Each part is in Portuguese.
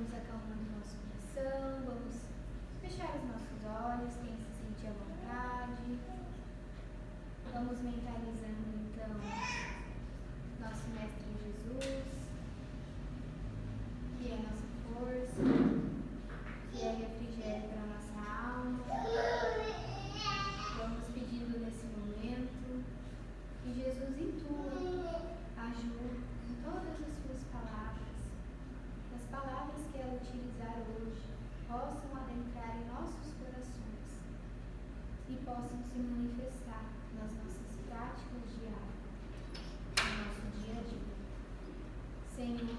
vamos acalmando o nosso coração, vamos fechar os nossos olhos, quem se sentir à vontade. Vamos mentalizando então nosso Mestre Jesus, que é a nossa força, que é refrigério para a nossa alma. Vamos pedindo nesse momento que Jesus intua, ajude em todas as suas palavras, que as palavras que ela utilizar hoje possam adentrar em nossos corações e possam se manifestar nas nossas práticas diárias, no nosso dia a dia. Senhor,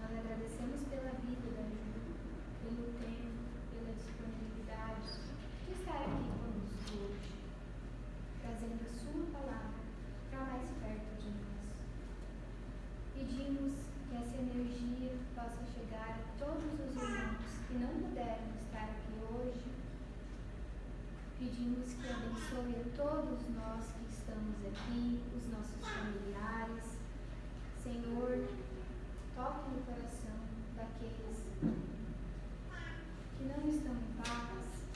nós agradecemos pela vida da Ju, pelo tempo, pela disponibilidade de estar aqui conosco hoje, trazendo a sua palavra para mais perto de nós. Pedimos que essa energia possa chegar a todos os irmãos que não puderam estar aqui hoje. Pedimos que abençoe a todos nós que estamos aqui, os nossos familiares. Senhor, toque no coração daqueles que não estão em paz,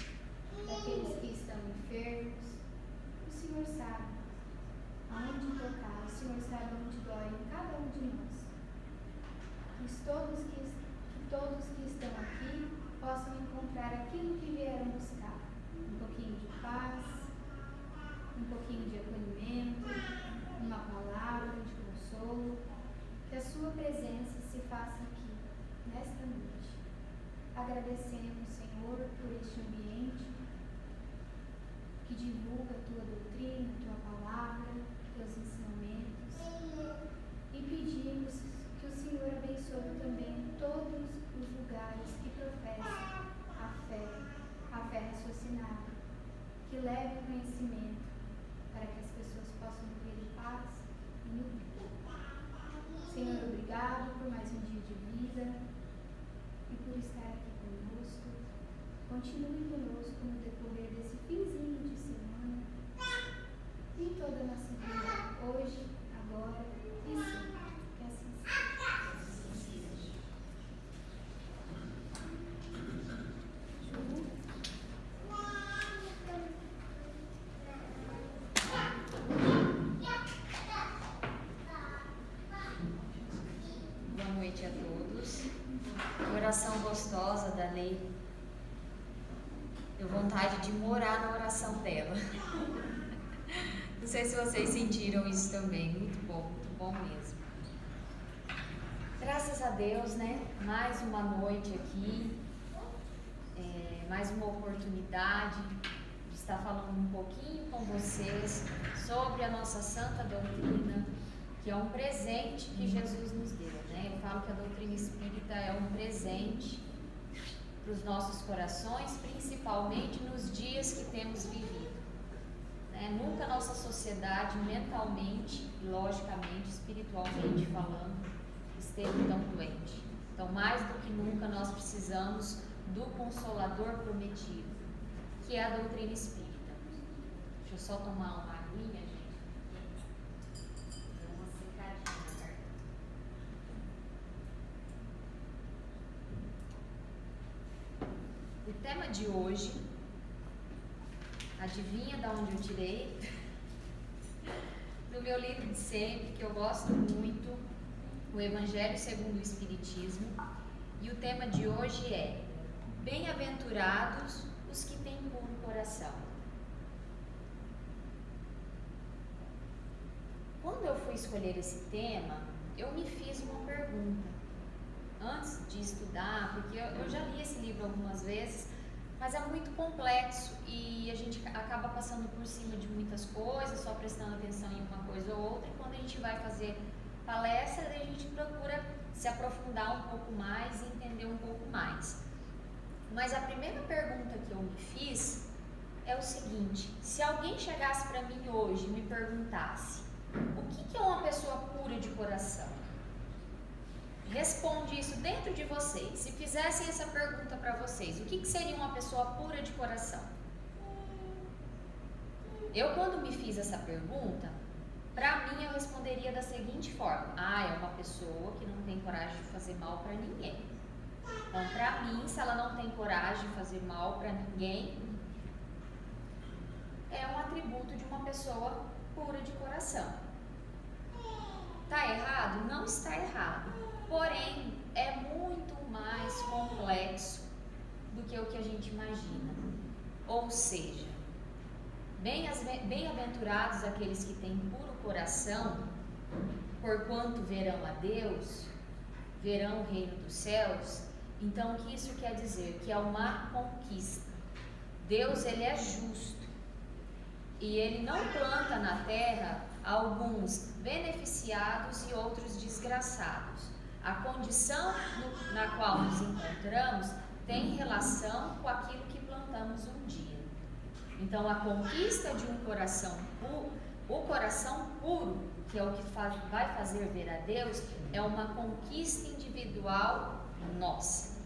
daqueles que estão enfermos. O Senhor sabe aonde tocar, o Senhor sabe onde dói em cada um de nós. Que todos que estão aqui possam encontrar aquilo que vieram buscar. Um pouquinho de paz, um pouquinho de acolhimento, uma palavra de consolo. Que a sua presença se faça aqui, nesta noite. Agradecemos, Senhor, por este ambiente que divulga a tua doutrina, a tua palavra, teus ensinamentos. E pedimos que o Senhor abençoe também todos os lugares que professam a fé raciocinada, que leve o conhecimento para que as pessoas possam ter paz e no bem. Senhor, obrigado por mais um dia de vida e por estar aqui conosco. Continue conosco no decorrer desse finzinho de semana e em toda a nossa vida, hoje, agora e sempre. Que assim seja. Boa noite a todos. Que oração gostosa da Ney. Deu vontade de morar na oração dela. Não sei se vocês sentiram isso também. Muito bom mesmo. Graças a Deus, né? Mais uma noite aqui, mais uma oportunidade de estar falando um pouquinho com vocês sobre a nossa santa doutrina, que é um presente que Jesus nos deu, né? Eu falo que a doutrina espírita é um presente para os nossos corações, principalmente nos dias que temos vivido, né? Nunca a nossa sociedade, mentalmente, logicamente, espiritualmente falando, esteve tão doente. Então, mais do que nunca, nós precisamos do Consolador prometido, que é a doutrina espírita. Deixa eu só tomar uma aguinha, gente. O tema de hoje, adivinha de onde eu tirei? Do meu livro de sempre, que eu gosto muito, o Evangelho segundo o Espiritismo. E o tema de hoje é: Bem-aventurados os que têm puro coração. Quando eu fui escolher esse tema, eu me fiz uma pergunta. Antes de estudar, porque eu já li esse livro algumas vezes, mas é muito complexo e a gente acaba passando por cima de muitas coisas, só prestando atenção em uma coisa ou outra, e quando a gente vai fazer palestra, a gente procura se aprofundar um pouco mais e entender um pouco mais. Mas a primeira pergunta que eu me fiz é o seguinte: se alguém chegasse para mim hoje e me perguntasse o que é uma pessoa pura de coração? Responde isso dentro de vocês. Se fizessem essa pergunta para vocês, o que seria uma pessoa pura de coração? Eu, quando me fiz essa pergunta, para mim eu responderia da seguinte forma: é uma pessoa que não tem coragem de fazer mal para ninguém. mim, se ela não tem coragem de fazer mal para ninguém, é um atributo de uma pessoa pura de coração. Está errado? Não está errado. Porém, é muito mais complexo do que o que a gente imagina. Ou seja, bem-aventurados aqueles que têm puro coração, porquanto verão a Deus, verão o reino dos céus. Então, o que isso quer dizer? Que é uma conquista. Deus, ele é justo. E ele não planta na terra alguns beneficiados e outros desgraçados. A condição na qual nos encontramos tem relação com aquilo que plantamos um dia. Então, a conquista de um coração puro, o coração puro, que é o que vai fazer ver a Deus, é uma conquista individual nossa.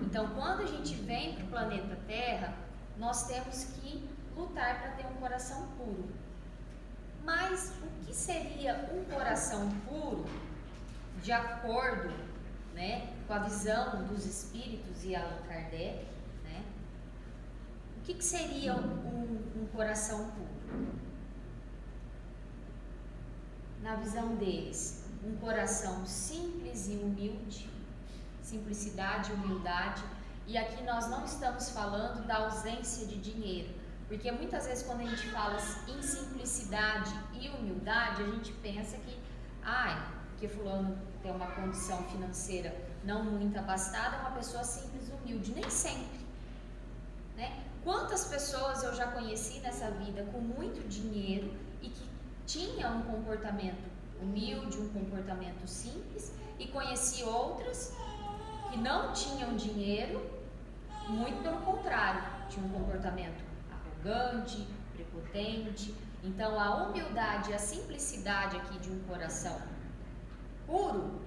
Então, quando a gente vem para o planeta Terra, nós temos que lutar para ter um coração puro. Mas o que seria um coração puro, de acordo, né, com a visão dos espíritos e Allan Kardec, né? O que seria um coração puro? Na visão deles, um coração simples e humilde, simplicidade e humildade. E aqui nós não estamos falando da ausência de dinheiro, porque muitas vezes quando a gente fala em simplicidade e humildade, a gente pensa que fulano tem uma condição financeira não muito abastada, é uma pessoa simples e humilde. Nem sempre, né? Quantas pessoas eu já conheci nessa vida com muito dinheiro e que tinham um comportamento humilde, um comportamento simples, e conheci outras que não tinham dinheiro, muito pelo contrário, tinham um comportamento arrogante, prepotente. Então, a humildade e a simplicidade aqui de um coração puro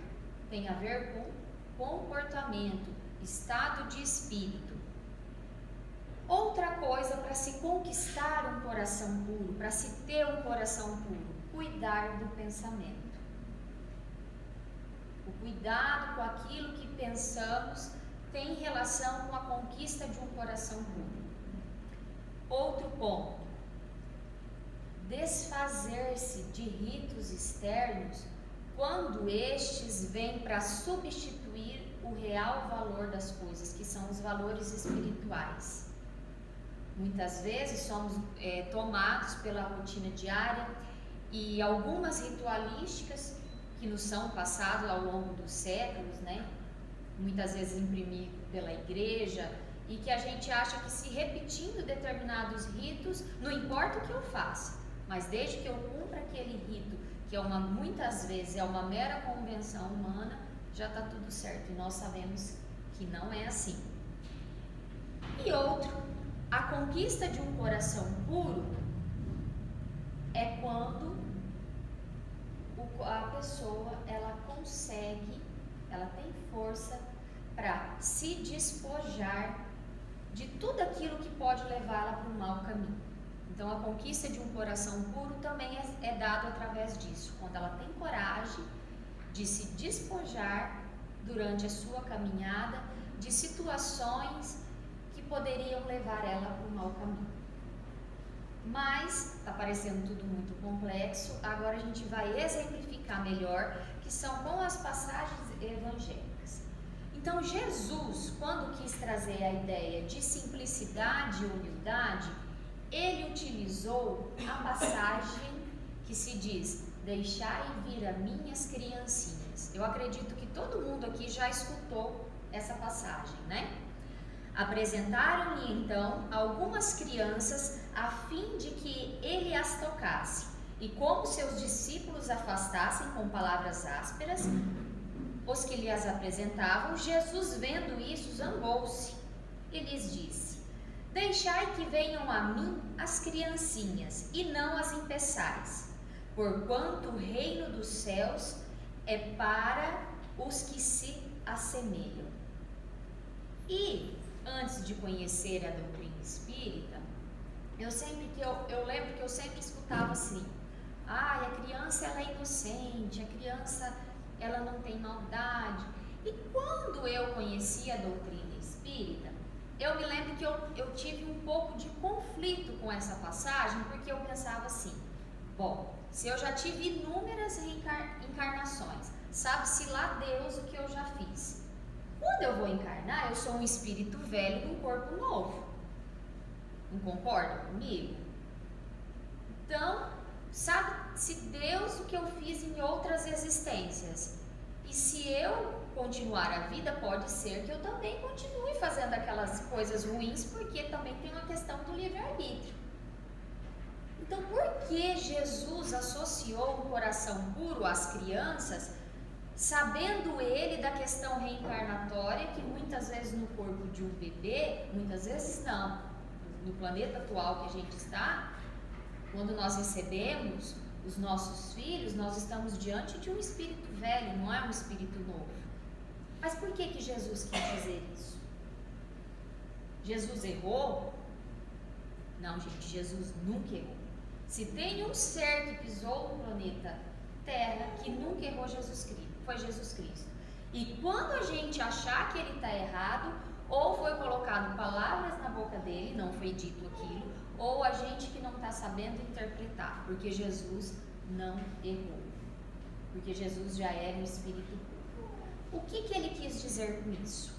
tem a ver com comportamento, estado de espírito. Outra coisa para se conquistar um coração puro, para se ter um coração puro, cuidar do pensamento. O cuidado com aquilo que pensamos tem relação com a conquista de um coração puro. Outro ponto, desfazer-se de ritos externos quando estes vêm para substituir o real valor das coisas, que são os valores espirituais. Muitas vezes somos tomados pela rotina diária e algumas ritualísticas que nos são passadas ao longo dos séculos, né? Muitas vezes imprimido pela igreja, e que a gente acha que se repetindo determinados ritos, não importa o que eu faça, mas desde que eu cumpra aquele rito, que muitas vezes é uma mera convenção humana, já está tudo certo. E nós sabemos que não é assim. E outro, a conquista de um coração puro é quando a pessoa ela tem força para se despojar de tudo aquilo que pode levá-la para um mau caminho. Então, a conquista de um coração puro também é dado através disso, quando ela tem coragem de se despojar durante a sua caminhada de situações que poderiam levar ela para um mau caminho. Mas está parecendo tudo muito complexo. Agora a gente vai exemplificar melhor, que são com as passagens evangélicas. Então, Jesus, quando quis trazer a ideia de simplicidade e humildade, ele utilizou a passagem que se diz: deixai vir a minhas criancinhas. Eu acredito que todo mundo aqui já escutou essa passagem, né? Apresentaram-lhe então algumas crianças a fim de que ele as tocasse. E como seus discípulos afastassem com palavras ásperas os que lhe as apresentavam, Jesus, vendo isso, zangou-se e lhes disse: deixai que venham a mim as criancinhas e não as impeçais, porquanto o reino dos céus é para os que se assemelham. E antes de conhecer a doutrina espírita, eu lembro que eu sempre escutava assim: a criança ela é inocente, a criança ela não tem maldade. E quando eu conheci a doutrina espírita, espírita, eu me lembro que eu tive um pouco de conflito com essa passagem, porque eu pensava assim, bom, se eu já tive inúmeras encarnações, sabe-se lá Deus o que eu já fiz. Quando eu vou encarnar, eu sou um espírito velho num corpo novo. Não concorda comigo? Então, sabe-se Deus o que eu fiz em outras existências. E se eu continuar a vida, pode ser que eu também continue fazendo aquelas coisas ruins, porque também tem uma questão do livre-arbítrio. Então, por que Jesus associou um coração puro às crianças, sabendo ele da questão reencarnatória, que muitas vezes no corpo de um bebê, muitas vezes não, no planeta atual que a gente está, quando nós recebemos os nossos filhos, nós estamos diante de um espírito velho, não é um espírito novo. Mas por que Jesus quis dizer isso? Jesus errou? Não, gente, Jesus nunca errou. Se tem um ser que pisou no planeta Terra que nunca errou, foi Jesus Cristo. E quando a gente achar que ele está errado, ou foi colocado palavras na boca dele, não foi dito aquilo, ou a gente que não está sabendo interpretar, porque Jesus não errou, porque Jesus já era um espírito puro. O que ele quis dizer com isso?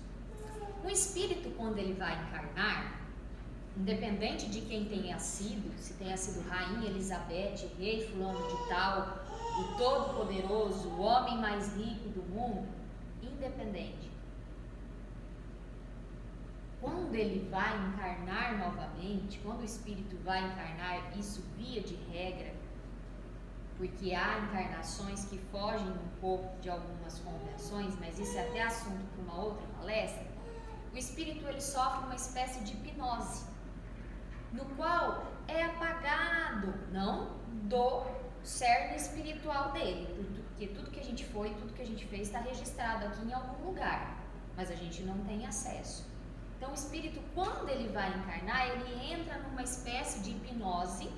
O espírito, quando ele vai encarnar, independente de quem tenha sido, se tenha sido Rainha Elizabeth, Rei fulano de tal, o Todo-Poderoso, o homem mais rico do mundo, independente, quando ele vai encarnar novamente, quando o espírito vai encarnar, isso via de regra, porque há encarnações que fogem um pouco de algumas convenções, mas isso é até assunto para uma outra palestra. O espírito ele sofre uma espécie de hipnose, no qual é apagado, não do cerne espiritual dele, porque tudo que a gente foi, tudo que a gente fez está registrado aqui em algum lugar, mas a gente não tem acesso. Então o espírito, quando ele vai encarnar, ele entra numa espécie de hipnose,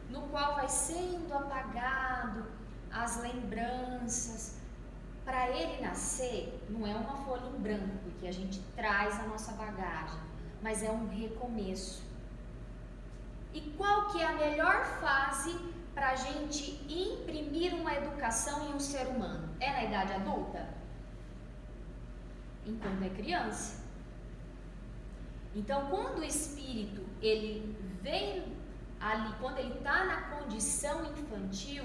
no qual vai sendo apagado as lembranças. Para ele nascer, não é uma folha em branco, porque a gente traz a nossa bagagem, mas é um recomeço. E qual que é a melhor fase para a gente imprimir uma educação em um ser humano? É na idade adulta? Enquanto é criança. Então, quando o espírito ele vem ali, quando ele está na condição infantil,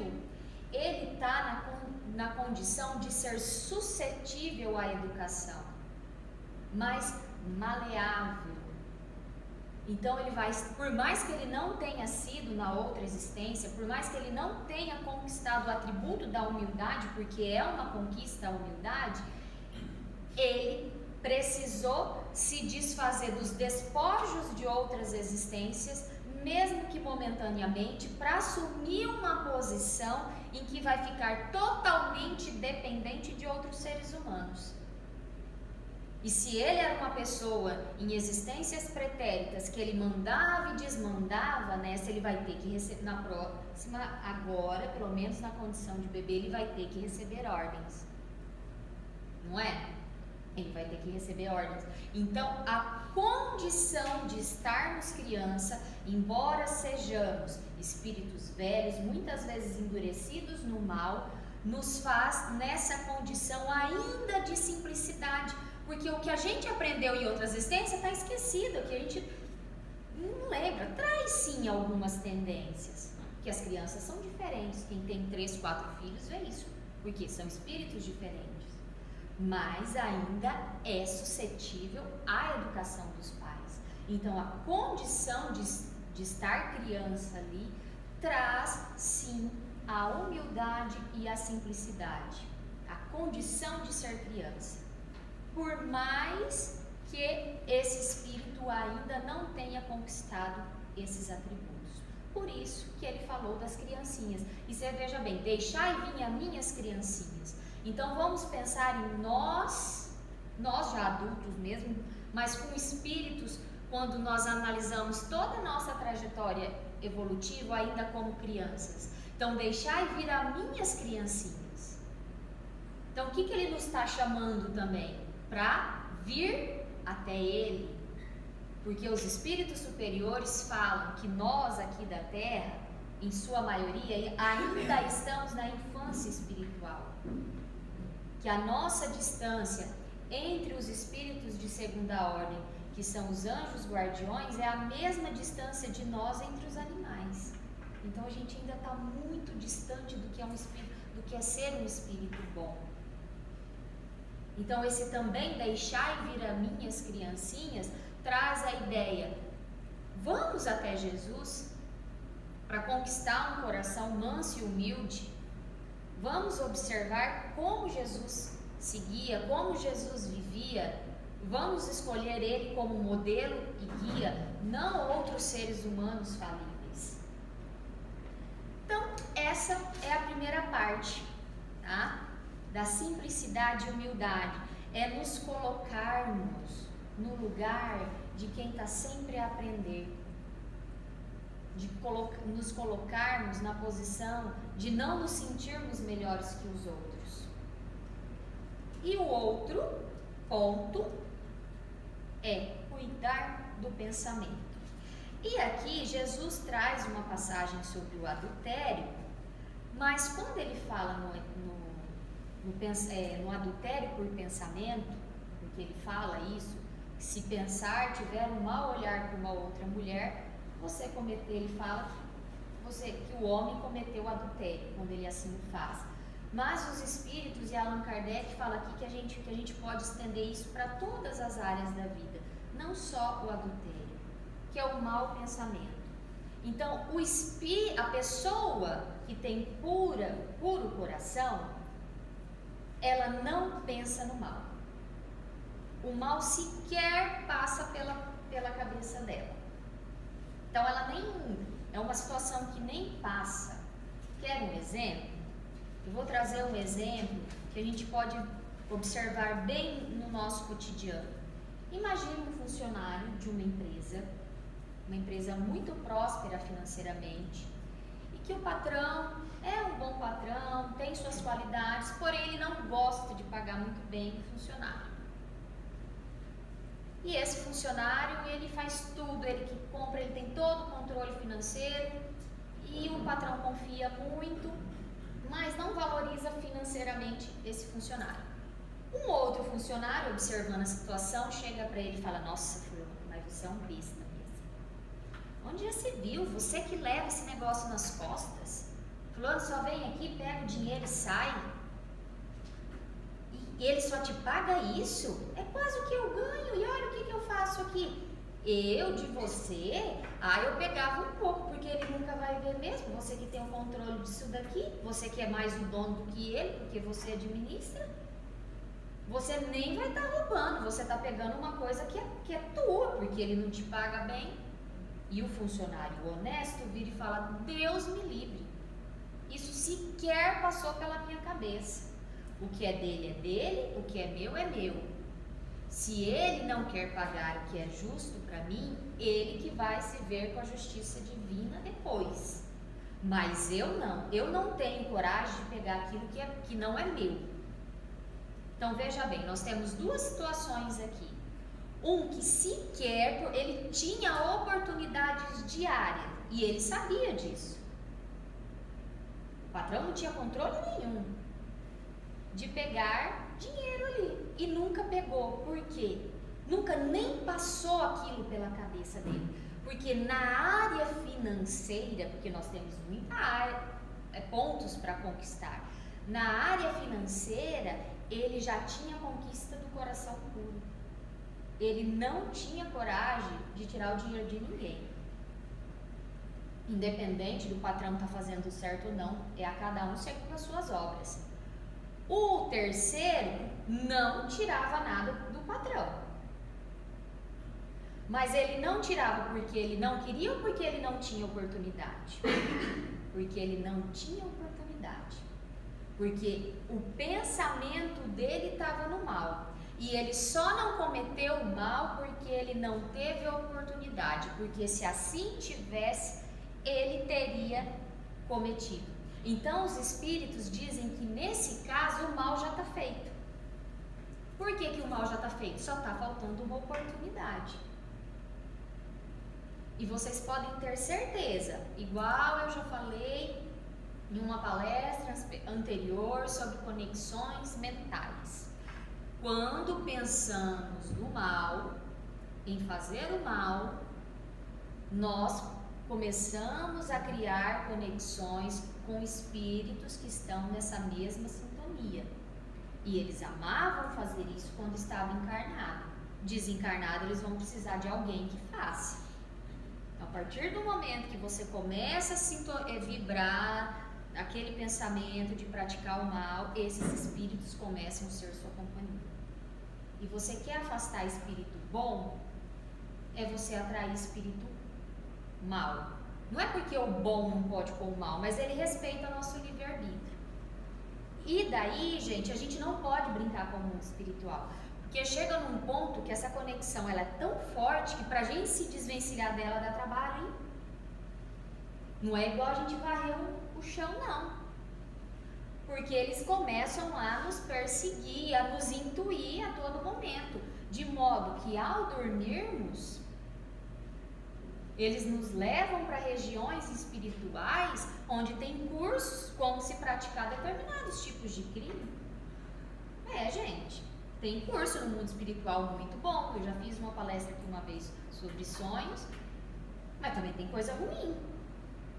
ele está na condição de ser suscetível à educação, mas maleável. Então ele vai, por mais que ele não tenha sido na outra existência, por mais que ele não tenha conquistado o atributo da humildade, porque é uma conquista a humildade, ele precisou se desfazer dos despojos de outras existências, mesmo que momentaneamente, para assumir uma posição em que vai ficar totalmente dependente de outros seres humanos. E se ele era uma pessoa em existências pretéritas, que ele mandava e desmandava, nessa ele vai ter que receber, na próxima, agora, pelo menos na condição de bebê, ele vai ter que receber ordens. Não é? Ele vai ter que receber ordens. Então, a condição de estarmos criança, embora sejamos espíritos velhos, muitas vezes endurecidos no mal, nos faz nessa condição ainda de simplicidade, porque o que a gente aprendeu em outra existência está esquecido, que a gente não lembra. Traz sim algumas tendências, que as crianças são diferentes. Quem tem 3, 4 filhos vê isso, porque são espíritos diferentes, mas ainda é suscetível à educação dos pais. Então a condição de estar criança ali traz sim a humildade e a simplicidade, a condição de ser criança, por mais que esse espírito ainda não tenha conquistado esses atributos. Por isso que ele falou das criancinhas. E você veja bem, deixai vir as minhas criancinhas. Então vamos pensar em nós já adultos mesmo, mas com espíritos, quando nós analisamos toda a nossa trajetória evolutiva ainda como crianças. Então deixai vir as minhas criancinhas. Então o que ele nos está chamando também? Para vir até ele, porque os espíritos superiores falam que nós aqui da Terra, em sua maioria, ainda estamos na infância espiritual, que a nossa distância entre os espíritos de segunda ordem, que são os anjos guardiões, é a mesma distância de nós entre os animais. Então a gente ainda está muito distante do que é um espírito, do que é ser um espírito bom. Então esse também deixai vir a minhas criancinhas traz a ideia, vamos até Jesus para conquistar um coração manso e humilde. Vamos observar como Jesus seguia, como Jesus vivia. Vamos escolher ele como modelo e guia, não outros seres humanos falíveis. Então, essa é a primeira parte, tá? Da simplicidade e humildade. É nos colocarmos no lugar de quem está sempre a aprender. De nos colocarmos na posição de não nos sentirmos melhores que os outros. E o outro ponto é cuidar do pensamento. E aqui Jesus traz uma passagem sobre o adultério, mas quando ele fala no adultério por pensamento, porque ele fala isso, que se pensar, tiver um mau olhar para uma outra mulher, ele fala que o homem cometeu adultério, quando ele assim faz. Mas os espíritos e Allan Kardec fala aqui que a gente pode estender isso para todas as áreas da vida, não só o adultério, que é o mau pensamento. Então, a pessoa que tem puro coração, ela não pensa no mal. O mal sequer passa pela cabeça dela. Então, ela é uma situação que nem passa. Quer um exemplo? Eu vou trazer um exemplo que a gente pode observar bem no nosso cotidiano. Imagine um funcionário de uma empresa muito próspera financeiramente, e que o patrão é um bom patrão, tem suas qualidades, porém ele não gosta de pagar muito bem o funcionário. E esse funcionário, ele faz tudo, ele que compra, ele tem todo o controle financeiro, e o patrão confia muito, mas não valoriza financeiramente esse funcionário. Um outro funcionário, observando a situação, chega para ele e fala: nossa, fulano, mas você é um besta mesmo. Onde já se viu? Você que leva esse negócio nas costas. Fulano só vem aqui, pega o dinheiro e sai. E ele só te paga isso? É quase o que eu ganho. E olha o que eu faço aqui. Eu, de você, eu pegava um pouco, porque ele nunca vai ver mesmo. Você que tem o controle disso daqui, você que é mais o dono do que ele, porque você administra, você nem vai estar roubando, você está pegando uma coisa que é tua, porque ele não te paga bem. E o funcionário honesto vira e fala: Deus me livre, isso sequer passou pela minha cabeça. O que é dele, o que é meu é meu. Se ele não quer pagar o que é justo para mim, ele que vai se ver com a justiça divina depois. Mas eu não tenho coragem de pegar aquilo que não é meu. Então veja bem, nós temos duas situações aqui. Um que sequer, ele tinha oportunidades diárias e ele sabia disso. O patrão não tinha controle nenhum de pegar dinheiro ali e nunca pegou. Por quê? Nunca nem passou aquilo pela cabeça dele. Porque na área financeira, porque nós temos muita área, pontos para conquistar. Na área financeira, ele já tinha conquista do coração puro. Ele não tinha coragem de tirar o dinheiro de ninguém. Independente do patrão estar fazendo certo ou não, é a cada um segundo as suas obras. O terceiro não tirava nada do patrão. Mas ele não tirava porque ele não queria ou porque ele não tinha oportunidade? Porque ele não tinha oportunidade. Porque o pensamento dele estava no mal. E ele só não cometeu o mal porque ele não teve a oportunidade. Porque se assim tivesse, ele teria cometido. Então os espíritos dizem que nesse caso o mal já está feito. Por que o mal já está feito? Só está faltando uma oportunidade. E vocês podem ter certeza, igual eu já falei em uma palestra anterior sobre conexões mentais. Quando pensamos no mal, em fazer o mal, nós começamos a criar conexões com espíritos que estão nessa mesma sintonia. E eles amavam fazer isso quando estavam encarnados. Desencarnado, eles vão precisar de alguém que faça. Então, a partir do momento que você começa a vibrar aquele pensamento de praticar o mal, esses espíritos começam a ser sua companhia. E você quer afastar espírito bom, é você atrair espírito mal. Não é porque o bom não pode com o mal, mas ele respeita o nosso livre-arbítrio. E daí, gente, a gente não pode brincar com o mundo espiritual, porque chega num ponto que essa conexão ela é tão forte que pra gente se desvencilhar dela dá trabalho, hein? Não é igual a gente varrer o chão, não. Porque eles começam a nos perseguir, a nos intuir a todo momento, de modo que ao dormirmos, eles nos levam para regiões espirituais onde tem cursos como se praticar determinados tipos de crime. Gente, tem curso no mundo espiritual muito bom. Eu já fiz uma palestra aqui uma vez sobre sonhos, mas também tem coisa ruim.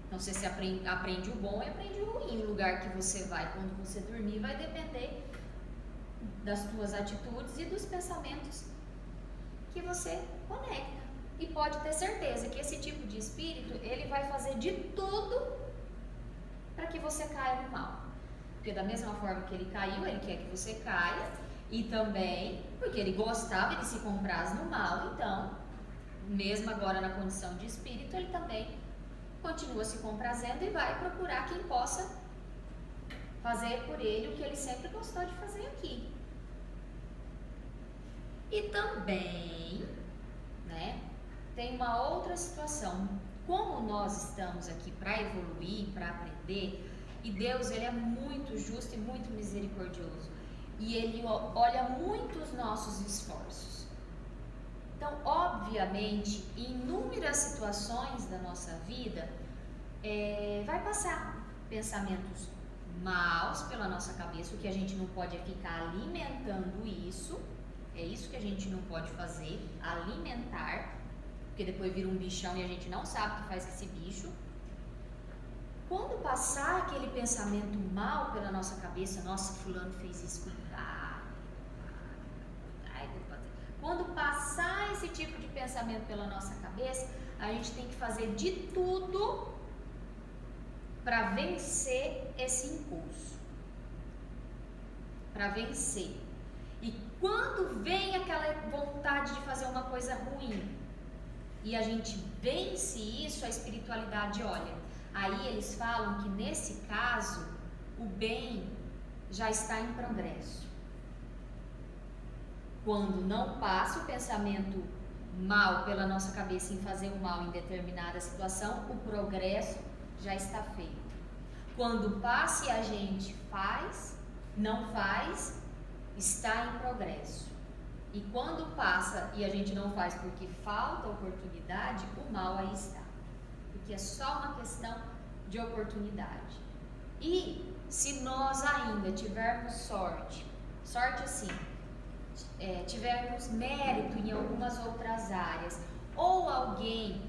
Então você aprende o bom e aprende o ruim. O lugar que você vai quando você dormir vai depender das tuas atitudes e dos pensamentos que você conecta. E pode ter certeza que esse tipo de espírito, ele vai fazer de tudo para que você caia no mal. Porque da mesma forma que ele caiu, ele quer que você caia. E também porque ele gostava de se compraz no mal. Então, mesmo agora na condição de espírito, ele também continua se comprazendo e vai procurar quem possa fazer por ele o que ele sempre gostou de fazer aqui. E também, tem uma outra situação. Como nós estamos aqui para evoluir, para aprender, e Deus, ele é muito justo e muito misericordioso, e ele olha muito os nossos esforços. Então, obviamente, em inúmeras situações da nossa vida, vai passar pensamentos maus pela nossa cabeça. O que a gente não pode é ficar alimentando isso. É isso que a gente não pode fazer, alimentar, porque depois vira um bichão e a gente não sabe o que faz com esse bicho. Quando passar aquele pensamento mal pela nossa cabeça, nossa, fulano fez isso comigo. Quando passar esse tipo de pensamento pela nossa cabeça, a gente tem que fazer de tudo para vencer esse impulso. Para vencer. E quando vem aquela vontade de fazer uma coisa ruim e a gente vence isso, a espiritualidade olha. Aí eles falam que nesse caso o bem já está em progresso. Quando não passa o pensamento mal pela nossa cabeça em fazer o mal em determinada situação, o progresso já está feito. Quando passa e a gente não faz, está em progresso. E quando passa e a gente não faz porque falta oportunidade, o mal aí está. Porque é só uma questão de oportunidade. E se nós ainda tivermos sorte assim, tivermos mérito em algumas outras áreas, ou alguém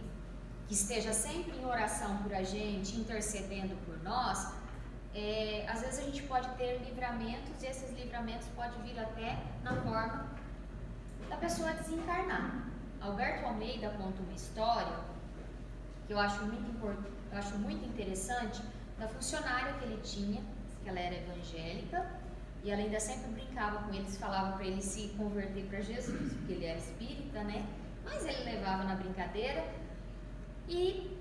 que esteja sempre em oração por a gente, intercedendo por nós, às vezes a gente pode ter livramentos, e esses livramentos podem vir até na forma da pessoa desencarnar. Alberto Almeida conta uma história que eu acho muito interessante, da funcionária que ele tinha, que ela era evangélica, e ela ainda sempre brincava com eles, falava para ele se converter para Jesus, porque ele era espírita, mas ele levava na brincadeira. E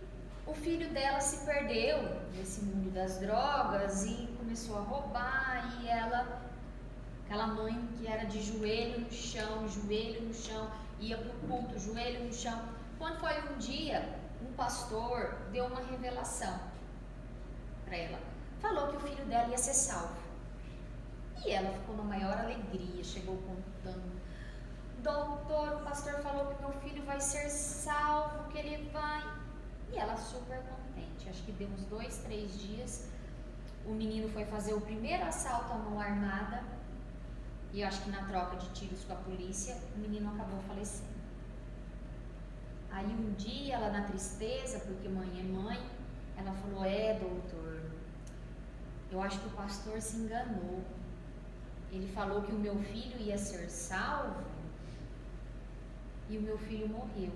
o filho dela se perdeu nesse mundo das drogas e começou a roubar, e ela, aquela mãe que era de joelho no chão, ia pro culto, joelho no chão. Quando foi um dia, um pastor deu uma revelação para ela, falou que o filho dela ia ser salvo. E ela ficou na maior alegria, chegou contando: doutor, o pastor falou que meu filho vai ser salvo, que ele vai. E ela super contente. Acho que deu uns 2, 3 dias. O menino foi fazer o primeiro assalto à mão armada. E eu acho que na troca de tiros com a polícia, o menino acabou falecendo. Aí um dia, ela na tristeza, porque mãe é mãe, ela falou: doutor, eu acho que o pastor se enganou. Ele falou que o meu filho ia ser salvo e o meu filho morreu.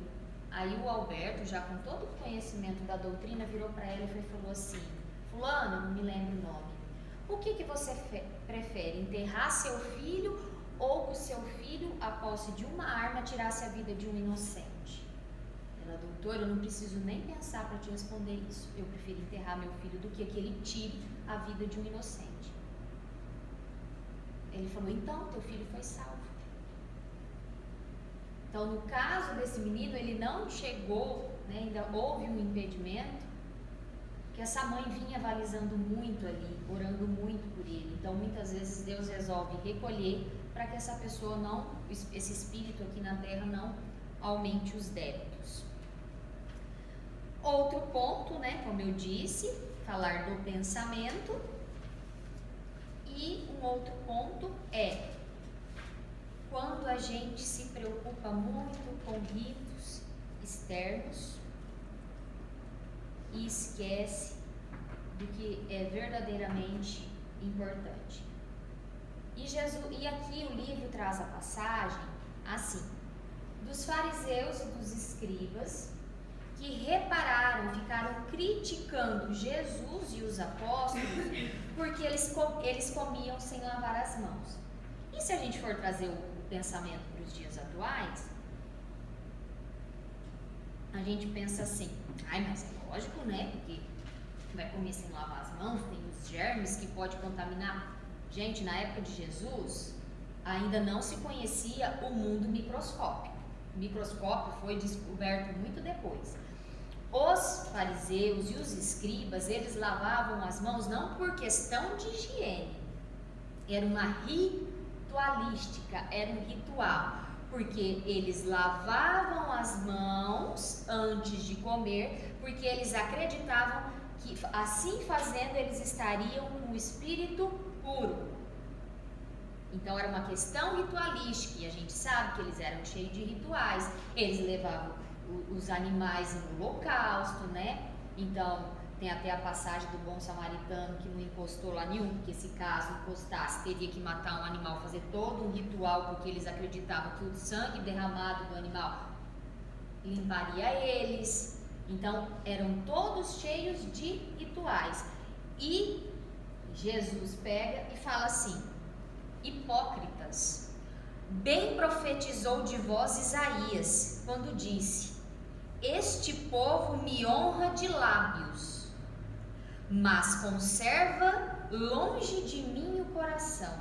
Aí o Alberto, já com todo o conhecimento da doutrina, virou para ela e falou assim: fulano, não me lembro o nome, o que você prefere, enterrar seu filho ou que o seu filho, a posse de uma arma, tirasse a vida de um inocente? Ela: doutor, eu não preciso nem pensar para te responder isso. Eu prefiro enterrar meu filho do que ele tire a vida de um inocente. Ele falou: então, teu filho foi salvo. Então, no caso desse menino, ele não chegou, né, ainda houve um impedimento, que essa mãe vinha avalizando muito ali, orando muito por ele. Então, muitas vezes, Deus resolve recolher para que essa pessoa não, esse espírito aqui na terra não aumente os débitos. Outro ponto, né, como eu disse, falar do pensamento. E um outro ponto é quando a gente se preocupa muito com ritos externos e esquece do que é verdadeiramente importante. E aqui o livro traz a passagem assim: dos fariseus e dos escribas que repararam, ficaram criticando Jesus e os apóstolos porque eles comiam sem lavar as mãos. E se a gente for trazer o pensamento para os dias atuais, a gente pensa assim: ai, mas é lógico, né? Porque vai comer sem lavar as mãos, tem os germes que pode contaminar. Gente, na época de Jesus, ainda não se conhecia o mundo microscópico. O microscópio foi descoberto muito depois. Os fariseus e os escribas, eles lavavam as mãos não por questão de higiene, era uma ritualística, era um ritual, porque eles lavavam as mãos antes de comer, porque eles acreditavam que assim fazendo eles estariam com o espírito puro. Então era uma questão ritualística, e a gente sabe que eles eram cheios de rituais, eles levavam os animais no holocausto, né? Então tem até a passagem do bom samaritano que não encostou lá nenhum, porque se caso encostasse teria que matar um animal, fazer todo um ritual, porque eles acreditavam que o sangue derramado do animal limparia eles. Então eram todos cheios de rituais. E Jesus pega e fala assim: hipócritas, bem profetizou de vós Isaías quando disse: este povo me honra de lábios, mas conserva longe de mim o coração,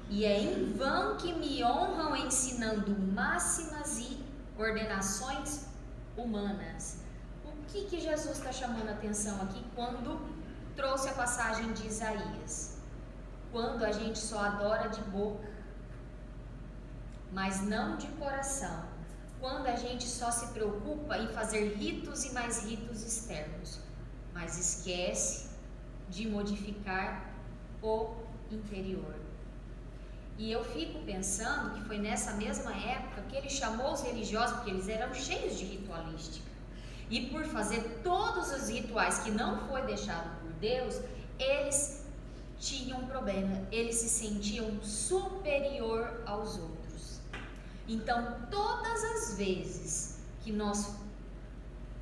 e é em vão que me honram ensinando máximas e ordenações humanas. O que Jesus está chamando a atenção aqui quando trouxe a passagem de Isaías? Quando a gente só adora de boca, mas não de coração. Quando a gente só se preocupa em fazer ritos e mais ritos externos, mas esquece de modificar o interior. E eu fico pensando que foi nessa mesma época que ele chamou os religiosos, porque eles eram cheios de ritualística, e por fazer todos os rituais que não foi deixado por Deus, eles tinham um problema, eles se sentiam superior aos outros. Então, todas as vezes que nós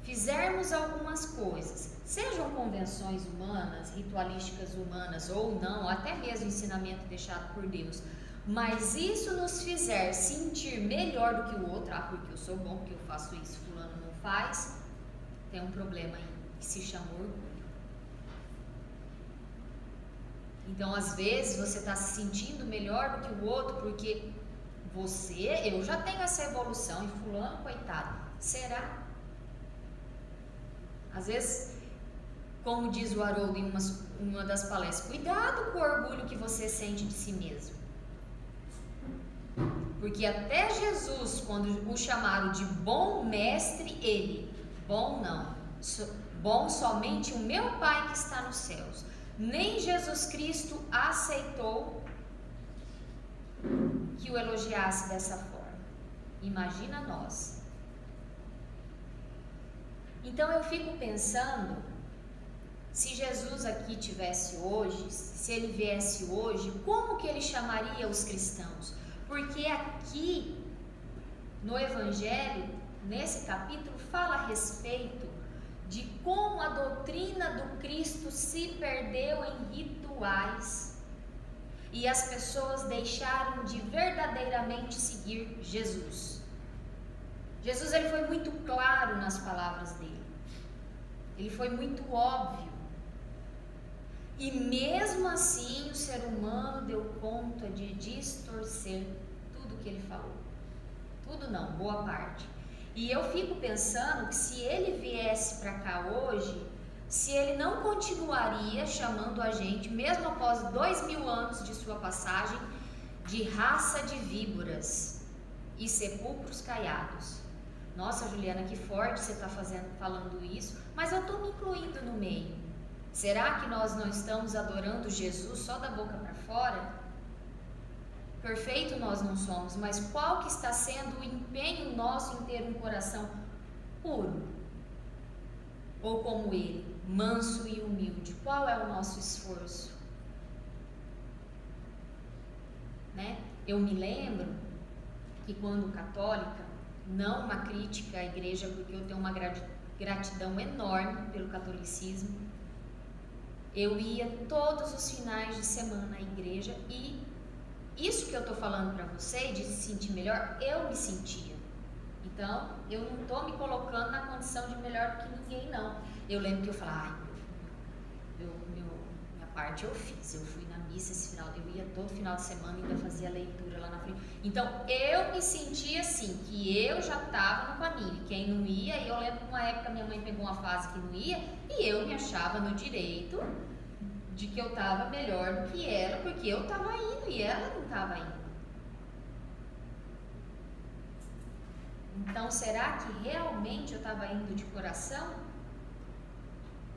fizermos algumas coisas, sejam convenções humanas, ritualísticas humanas ou não, até mesmo ensinamento deixado por Deus, mas isso nos fizer sentir melhor do que o outro, porque eu sou bom, porque eu faço isso, fulano não faz, tem um problema aí que se chama orgulho. Então, às vezes, você está se sentindo melhor do que o outro porque eu já tenho essa evolução e fulano, coitado, será? Às vezes, como diz o Haroldo em uma das palestras, cuidado com o orgulho que você sente de si mesmo. Porque até Jesus, quando o chamaram de bom mestre, ele, bom não, bom somente o meu Pai que está nos céus. Nem Jesus Cristo aceitou que o elogiasse dessa forma. Imagina nós. Então eu fico pensando, se Jesus aqui tivesse hoje, se ele viesse hoje, como que ele chamaria os cristãos? Porque aqui no Evangelho, nesse capítulo, fala a respeito de como a doutrina do Cristo se perdeu em rituais e as pessoas deixaram de verdadeiramente seguir Jesus. Jesus, ele foi muito claro nas palavras dele. Ele foi muito óbvio. E mesmo assim o ser humano deu conta de distorcer tudo que ele falou. Tudo não, boa parte. E eu fico pensando que se ele viesse para cá hoje, se ele não continuaria chamando a gente, mesmo após 2000 anos de sua passagem, de raça de víboras e sepulcros caiados. Nossa, Juliana, que forte você está falando isso, mas eu estou me incluindo no meio. Será que nós não estamos adorando Jesus só da boca para fora? Perfeito nós não somos, mas qual que está sendo o empenho nosso em ter um coração puro? Ou como ele, manso e humilde? Qual é o nosso esforço? Né? Eu me lembro que quando católica, não uma crítica à igreja, porque eu tenho uma gratidão enorme pelo catolicismo, eu ia todos os finais de semana à igreja e isso que eu estou falando para você, de se sentir melhor, eu me sentia. Então, eu não estou me colocando na condição de melhor do que ninguém, não. Eu lembro que eu falava, minha parte eu fiz, eu fui na missa esse final, eu ia todo final de semana e ainda fazia leitura lá na frente. Então, eu me sentia assim, que eu já estava no caminho, quem não ia, e eu lembro que uma época minha mãe pegou uma fase que não ia, e eu me achava no direito de que eu estava melhor do que ela, porque eu estava indo e ela não estava indo. Então, será que realmente eu estava indo de coração?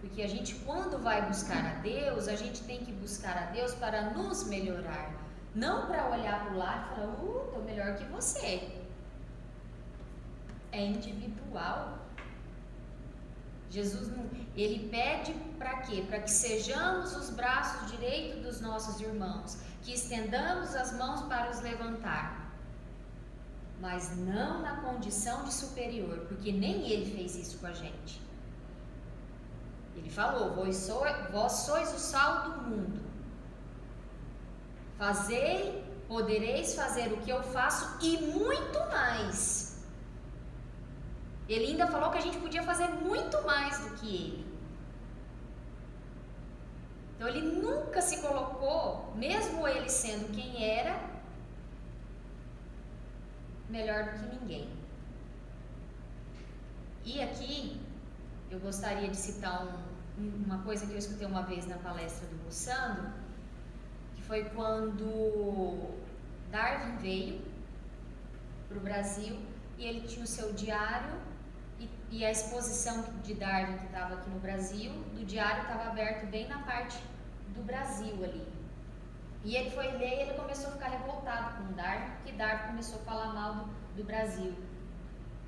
Porque a gente, quando vai buscar a Deus, a gente tem que buscar a Deus para nos melhorar, não para olhar para o lado e falar, estou melhor que você. É individual. Jesus, ele pede para quê? Para que sejamos os braços direitos dos nossos irmãos, que estendamos as mãos para os levantar, mas não na condição de superior, porque nem ele fez isso com a gente. Ele falou, vós sois o sal do mundo, podereis fazer o que eu faço e muito mais. Ele ainda falou que a gente podia fazer muito mais do que ele. Então ele nunca se colocou, mesmo ele sendo quem era, melhor do que ninguém. E aqui eu gostaria de citar uma coisa que eu escutei uma vez na palestra do Bussando, que foi quando Darwin veio para o Brasil e ele tinha o seu diário. E a exposição de Darwin que estava aqui no Brasil, do diário estava aberto bem na parte do Brasil ali. E ele foi ler e ele começou a ficar revoltado com Darwin, porque Darwin começou a falar mal do Brasil.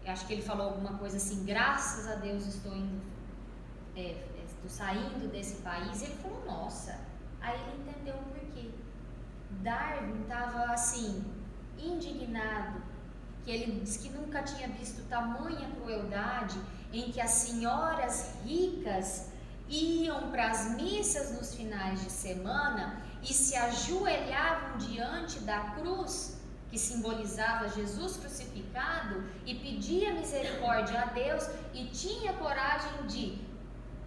Eu acho que ele falou alguma coisa assim, graças a Deus estou saindo desse país. E ele falou, nossa. Aí ele entendeu o porquê. Darwin estava assim, indignado, que ele disse que nunca tinha visto tamanha crueldade em que as senhoras ricas iam para as missas nos finais de semana e se ajoelhavam diante da cruz que simbolizava Jesus crucificado e pedia misericórdia a Deus e tinha coragem de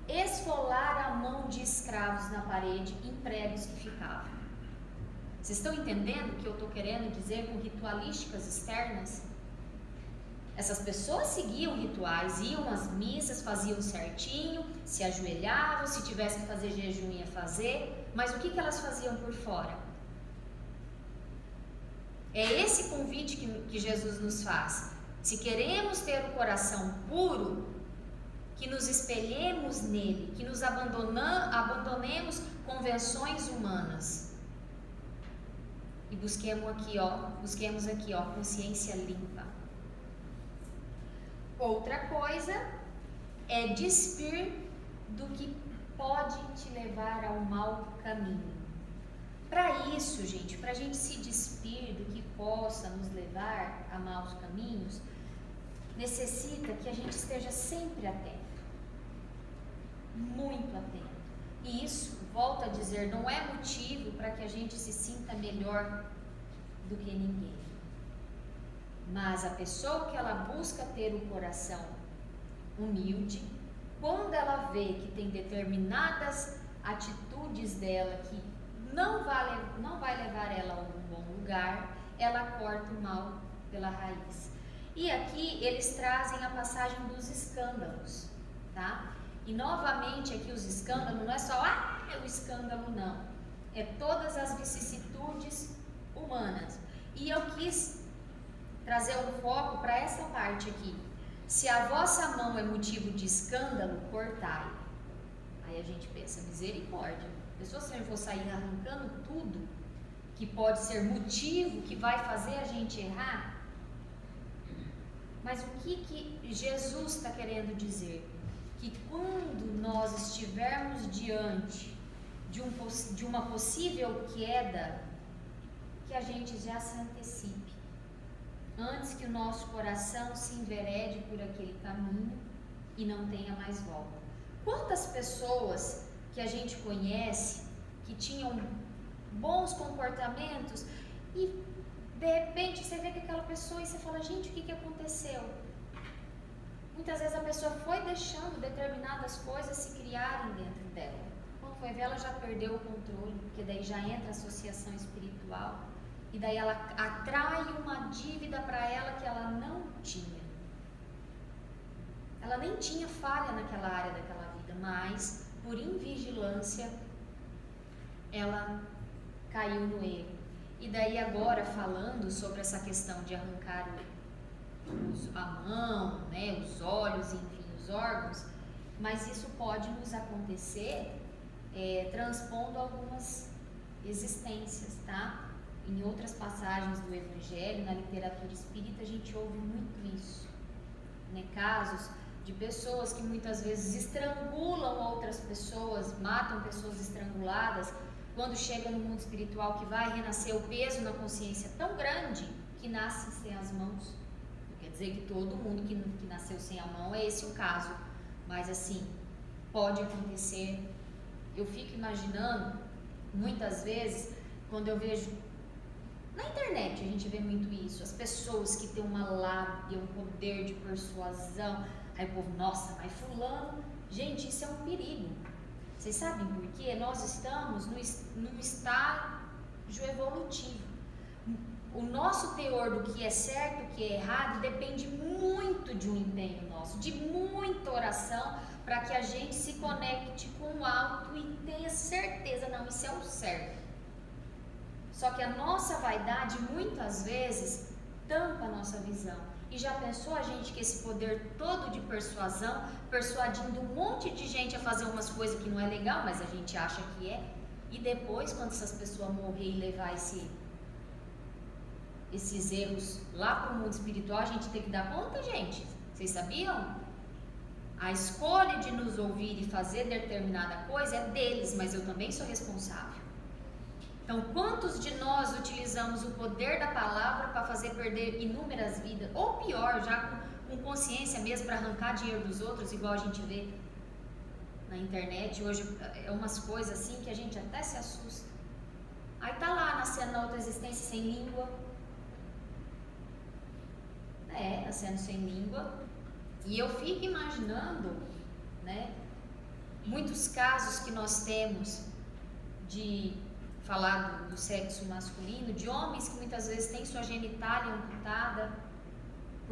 esfolar a mão de escravos na parede em pregos que ficavam. Vocês estão entendendo o que eu estou querendo dizer com ritualísticas externas? Essas pessoas seguiam rituais, iam às missas, faziam certinho, se ajoelhavam, se tivesse que fazer jejum ia fazer, mas o que elas faziam por fora? É esse convite que Jesus nos faz. Se queremos ter o coração puro, que nos espelhemos nele, que nos abandonemos convenções humanas e busquemos aqui, consciência limpa. Outra coisa é despir do que pode te levar ao mau caminho. Para isso, gente, para a gente se despir do que possa nos levar a maus caminhos, necessita que a gente esteja sempre atento, muito atento. E isso, volto a dizer, não é motivo para que a gente se sinta melhor do que ninguém. Mas a pessoa que ela busca ter o coração humilde, quando ela vê que tem determinadas atitudes dela que não vai levar ela a algum bom lugar, ela corta o mal pela raiz. E aqui eles trazem a passagem dos escândalos, tá? E novamente aqui os escândalos não é só o escândalo, não. É todas as vicissitudes humanas. E eu quis trazer um foco para essa parte aqui. Se a vossa mão é motivo de escândalo, cortai. Aí a gente pensa, misericórdia. A pessoa, se eu for sair arrancando tudo que pode ser motivo, que vai fazer a gente errar. Mas o que Jesus está querendo dizer? Que quando nós estivermos diante de uma possível queda, que a gente já se antecipe, antes que o nosso coração se enverede por aquele caminho e não tenha mais volta. Quantas pessoas que a gente conhece que tinham bons comportamentos e de repente você vê que aquela pessoa e você fala, gente, o que aconteceu? Muitas vezes a pessoa foi deixando determinadas coisas se criarem dentro dela. Quando foi ver, ela já perdeu o controle, porque daí já entra a associação espiritual e daí ela atrai uma dívida para ela que ela não tinha. Ela nem tinha falha naquela área daquela vida, mas por invigilância ela caiu no erro. E daí agora falando sobre essa questão de arrancar a mão, né, os olhos, enfim, os órgãos, mas isso pode nos acontecer transpondo algumas existências, tá? Em outras passagens do Evangelho, na literatura espírita, a gente ouve muito isso, né? Casos de pessoas que muitas vezes estrangulam outras pessoas, matam pessoas estranguladas, quando chega no mundo espiritual que vai renascer, o peso na consciência tão grande que nasce sem as mãos. Não quer dizer que todo mundo que nasceu sem a mão é esse o caso, mas assim, pode acontecer. Eu fico imaginando, muitas vezes, quando eu vejo, na internet a gente vê muito isso, as pessoas que têm uma lábia, um poder de persuasão, aí o povo, nossa, mas fulano, gente, isso é um perigo. Vocês sabem por quê? Nós estamos num estágio evolutivo. O nosso teor do que é certo e o que é errado depende muito de um empenho nosso, de muita oração, para que a gente se conecte com o alto e tenha certeza, não, isso é o certo. Só que a nossa vaidade, muitas vezes, tampa a nossa visão. E já pensou a gente que esse poder todo de persuasão, persuadindo um monte de gente a fazer umas coisas que não é legal, mas a gente acha que é, e depois, quando essas pessoas morrer e levar esses erros lá para o mundo espiritual, a gente tem que dar conta, gente. Vocês sabiam? A escolha de nos ouvir e fazer determinada coisa é deles, mas eu também sou responsável. Então, quantos de nós utilizamos o poder da palavra para fazer perder inúmeras vidas? Ou pior, já com consciência mesmo, para arrancar dinheiro dos outros, igual a gente vê na internet. Hoje é umas coisas assim que a gente até se assusta. Aí tá lá, nascendo na outra existência sem língua. Nascendo sem língua. E eu fico imaginando, né, muitos casos que nós temos de falar do sexo masculino, de homens que muitas vezes têm sua genitália amputada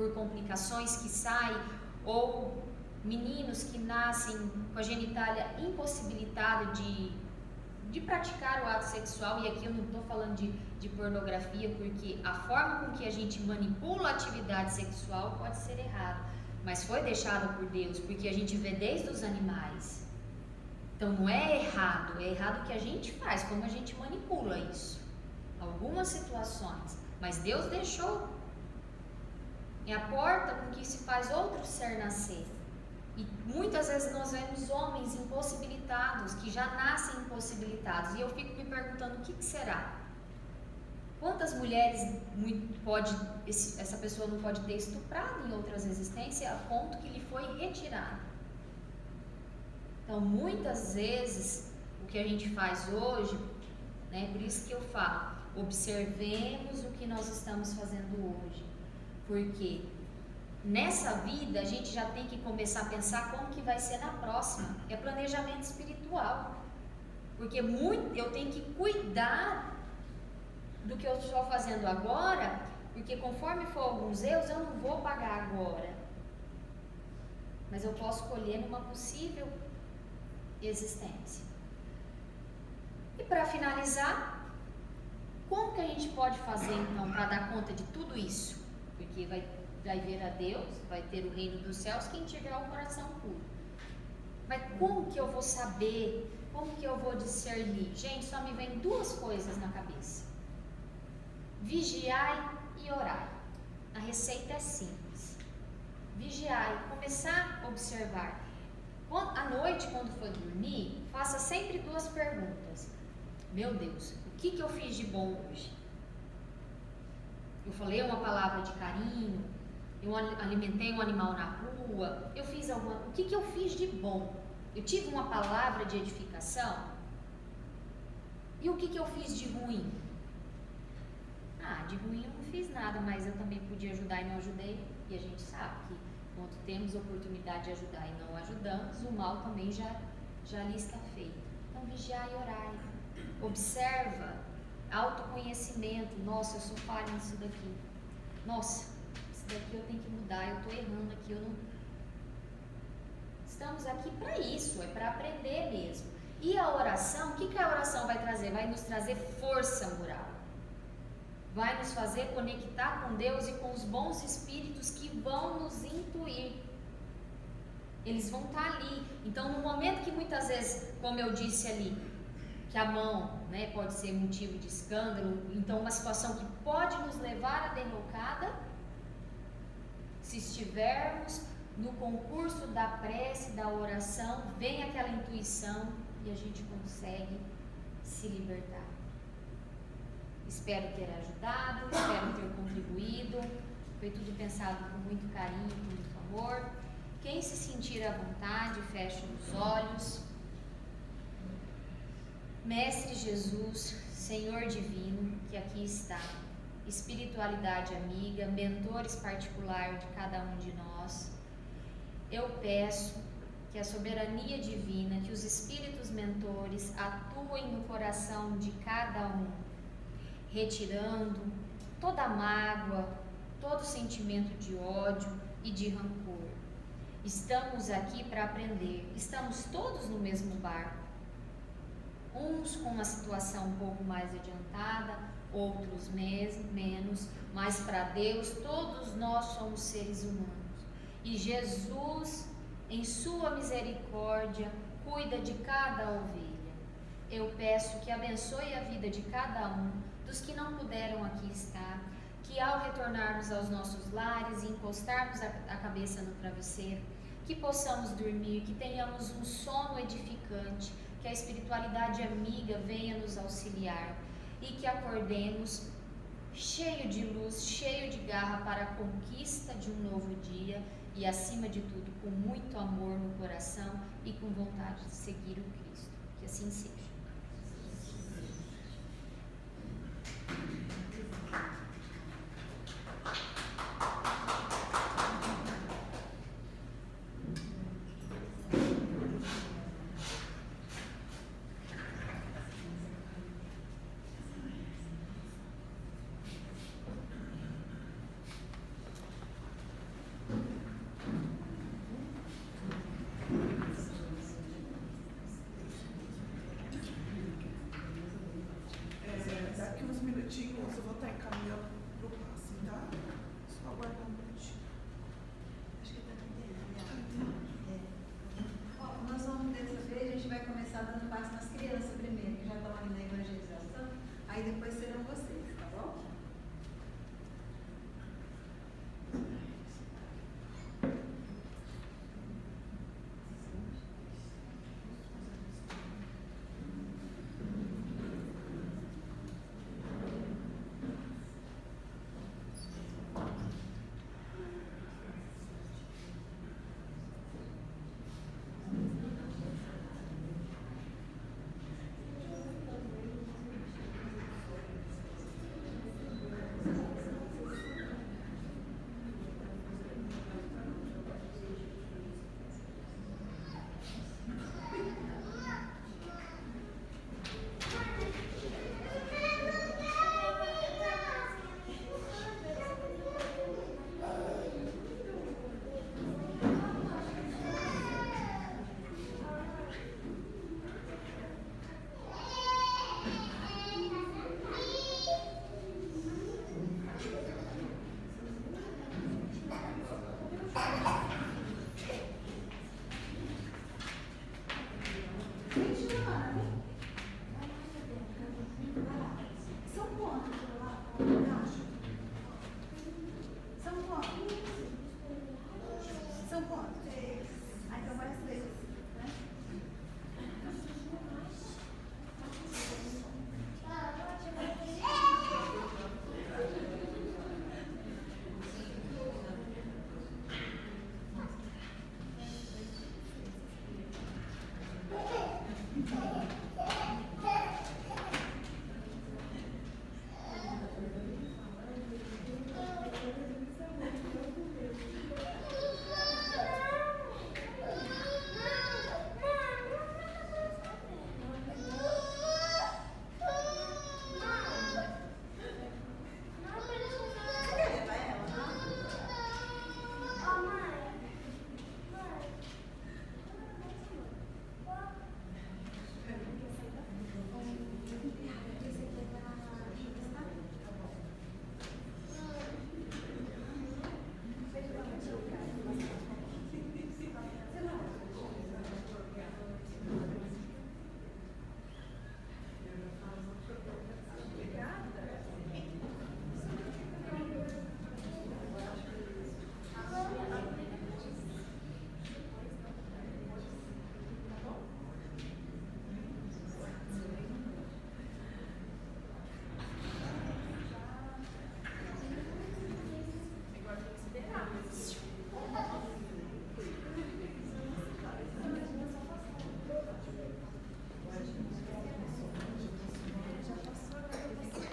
por complicações que saem, ou meninos que nascem com a genitália impossibilitada de praticar o ato sexual. E aqui eu não estou falando de pornografia, porque a forma com que a gente manipula a atividade sexual pode ser errada, mas foi deixada por Deus, porque a gente vê desde os animais. Então não é errado, é errado o que a gente faz, como a gente manipula isso. Algumas situações, mas Deus deixou. É a porta com que se faz outro ser nascer. E muitas vezes nós vemos homens impossibilitados, que já nascem impossibilitados, e eu fico me perguntando, o que será? Quantas mulheres essa pessoa não pode ter estuprado em outras existências a ponto que lhe foi retirado? Então, muitas vezes, o que a gente faz hoje, né, por isso que eu falo, observemos o que nós estamos fazendo hoje, porque nessa vida a gente já tem que começar a pensar como que vai ser na próxima. É planejamento espiritual, porque eu tenho que cuidar do que eu estou fazendo agora, porque conforme for alguns erros eu não vou pagar agora, mas eu posso colher numa possível existência. E para finalizar, como que a gente pode fazer então para dar conta de tudo isso? Porque vai ver a Deus, vai ter o reino dos céus quem tiver o coração puro. Mas como que eu vou saber? Como que eu vou discernir? Gente, só me vem duas coisas na cabeça: vigiai e orai. A receita é simples. Vigiai, começar a observar. À noite, quando for dormir, faça sempre duas perguntas. Meu Deus, o que eu fiz de bom hoje? Eu falei uma palavra de carinho, eu alimentei um animal na rua, eu fiz o que eu fiz de bom? Eu tive uma palavra de edificação? E o que eu fiz de ruim? De ruim eu não fiz nada, mas eu também podia ajudar e não ajudei. E a gente sabe que quando temos oportunidade de ajudar e não ajudamos, o mal também já lhe está feito. Então, vigiai e orai. Observa, autoconhecimento. Nossa, eu sou falha nisso daqui. Nossa, isso daqui eu tenho que mudar, eu estou errando aqui, eu não... Estamos aqui para isso, é para aprender mesmo. E a oração, o que a oração vai trazer? Vai nos trazer força moral. Vai nos fazer conectar com Deus e com os bons espíritos que vão nos intuir. Eles vão estar ali. Então, no momento que muitas vezes, como eu disse ali, que a mão, né, pode ser motivo de escândalo, então uma situação que pode nos levar à derrocada, se estivermos no concurso da prece, da oração, vem aquela intuição e a gente consegue se libertar. Espero ter ajudado, espero ter contribuído. Foi tudo pensado com muito carinho, com muito amor. Quem se sentir à vontade, feche os olhos. Mestre Jesus, Senhor Divino, que aqui está, espiritualidade amiga, mentores particular de cada um de nós, eu peço que a soberania divina, que os espíritos mentores atuem no coração de cada um, retirando toda mágoa, todo sentimento de ódio e de rancor. Estamos aqui para aprender, estamos todos no mesmo barco, uns com uma situação um pouco mais adiantada, outros menos, mas para Deus todos nós somos seres humanos. E Jesus, em sua misericórdia, cuida de cada ovelha. Eu peço que abençoe a vida de cada um, dos que não puderam aqui estar, que ao retornarmos aos nossos lares e encostarmos a cabeça no travesseiro, que possamos dormir, que tenhamos um sono edificante, que a espiritualidade amiga venha nos auxiliar e que acordemos cheio de luz, cheio de garra para a conquista de um novo dia e, acima de tudo, com muito amor no coração e com vontade de seguir o Cristo. Que assim seja.